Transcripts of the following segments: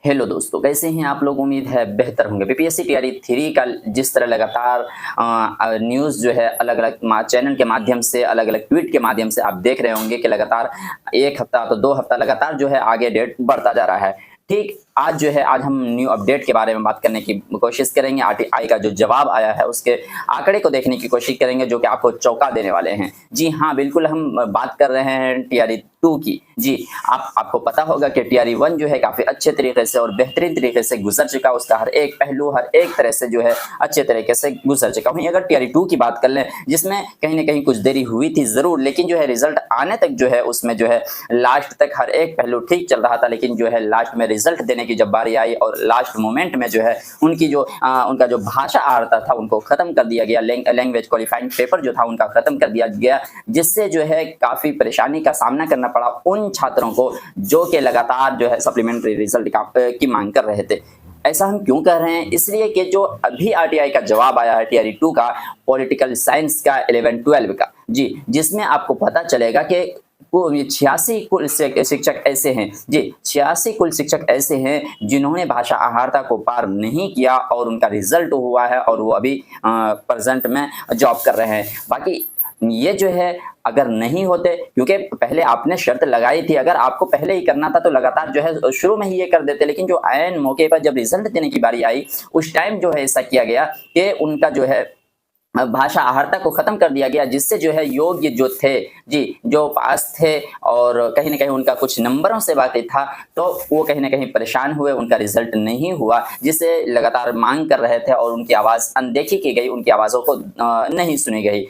Hello दोस्तों, कैसे हैं आप लोग। उम्मीद है बेहतर होंगे। बीपीएससी तैयारी 3 का जिस तरह लगातार न्यूज़ जो है अलग-अलग चैनल के माध्यम से, अलग-अलग ट्वीट के माध्यम से आप देख रहे होंगे कि लगातार 1 हफ्ता तो 2 हफ्ता लगातार जो है आगे डेट बढ़ता जा रहा है। ठीक आज हम न्यू अपडेट के बारे में बात करने की कोशिश करेंगे। आरटीआई का जो जवाब आया है उसके आंकड़े को देखने की कोशिश करेंगे जो कि आपको चौंका देने वाले हैं। जी हाँ, बिल्कुल हम बात कर रहे हैं टीआरई 2 की। जी, आपको पता होगा कि टीआरई 1 जो है काफ़ी अच्छे तरीके से और बेहतरीन तरीके से गुजर चुका। उसका हर एक पहलू, हर एक तरह से जो है अच्छे तरीके से गुजर चुका। वहीं अगर टीआरई 2 की बात कर लें, जिसमें कहीं न कहीं कुछ देरी हुई थी ज़रूर, लेकिन जो है रिज़ल्ट आने तक जो है उसमें जो है लास्ट तक हर एक पहलू ठीक चल रहा था। लेकिन जो है लास्ट में रिज़ल्ट देने की जब बारी आई और लास्ट मोमेंट में जो है उनका जो भाषा आहारता था उनको ख़त्म कर दिया गया। लैंग्वेज क्वालिफाइंग पेपर जो था उनका ख़त्म कर दिया गया, जिससे जो है काफ़ी परेशानी का सामना करना पड़ा उन छात्रों को जो कि लगातार जो है सप्लीमेंट्री रिजल्ट की मांग कर रहे थे। ऐसा हम क्यों कह रहे हैं? इसलिए कि जो अभी आरटीआई का जवाब आया है टीआरई 2 का, पॉलिटिकल साइंस का 11-12 का, जी, जिसमें आपको पता चलेगा कि 86 कुल शिक्षक ऐसे हैं, जी 86 कुल शिक्षक ऐसे हैं जिन्होंने भाषा आहारता को पार नहीं किया और उनका रिजल्ट हुआ है और वो अभी प्रेजेंट में जॉब कर रहे हैं। बाकी ये जो है अगर नहीं होते, क्योंकि पहले आपने शर्त लगाई थी, अगर आपको पहले ही करना था तो लगातार जो है शुरू में ही ये कर देते। लेकिन जो ऐन मौके पर जब रिजल्ट देने की बारी आई उस टाइम जो है ऐसा किया गया कि उनका जो है भाषा आहारता को खत्म कर दिया गया, जिससे जो है योग्य जो थे, जी, जो पास थे और कहीं न कहीं उनका कुछ नंबरों से बाकी था, तो वो कहीं न कहीं परेशान हुए, उनका रिजल्ट नहीं हुआ, जिसे लगातार मांग कर रहे थे और उनकी आवाज़ अनदेखी की गई, उनकी आवाज़ों को नहीं सुनी गई,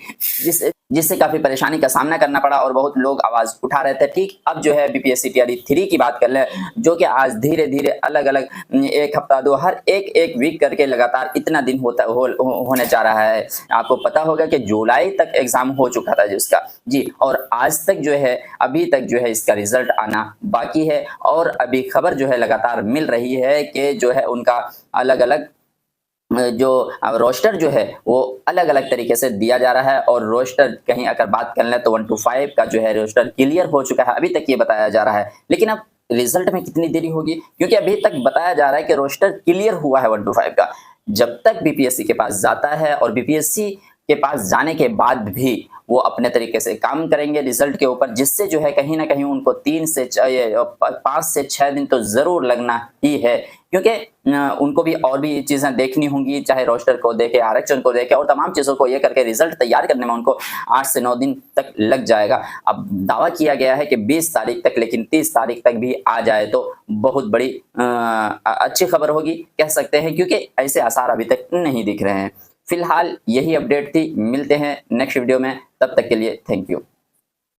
जिससे काफ़ी परेशानी का सामना करना पड़ा और बहुत लोग आवाज़ उठा रहे थे। ठीक अब जो है बीपीएससी तैयारी 3 की बात कर लें, जो कि आज धीरे-धीरे अलग-अलग 1 हफ्ता 2 हर एक वीक करके लगातार इतना दिन होने जा रहा है। आपको पता होगा कि जुलाई तक एग्ज़ाम हो चुका था जिसका, जी, और आज तक जो है अभी तक जो है इसका रिज़ल्ट आना बाकी है। और अभी खबर जो है लगातार मिल रही है कि जो है उनका अलग-अलग जो रोस्टर जो है वो अलग-अलग तरीके से दिया जा रहा है और रोस्टर कहीं अगर बात कर लें तो 1 to 5 का जो है रोस्टर क्लियर हो चुका है, अभी तक ये बताया जा रहा है। लेकिन अब रिजल्ट में कितनी देरी होगी, क्योंकि अभी तक बताया जा रहा है कि रोस्टर क्लियर हुआ है 1 to 5 का। जब तक बीपीएससी के पास जाता है और बीपीएससी के पास जाने के बाद भी वो अपने तरीके से काम करेंगे रिजल्ट के ऊपर, जिससे जो है कहीं न कहीं उनको 5 से 6 दिन तो ज़रूर लगना ही है, क्योंकि उनको भी और भी चीज़ें देखनी होंगी, चाहे रोस्टर को देखें, आरक्षण को देखें और तमाम चीज़ों को ये करके रिजल्ट तैयार करने में उनको 8 से 9 दिन तक लग जाएगा। अब दावा किया गया है कि 20 तारीख तक, लेकिन 30 तारीख तक भी आ जाए तो बहुत बड़ी अच्छी खबर होगी कह सकते हैं, क्योंकि ऐसे आसार अभी तक नहीं दिख रहे हैं। फिलहाल यही अपडेट थी, मिलते हैं नेक्स्ट वीडियो में, तब तक के लिए थैंक यू।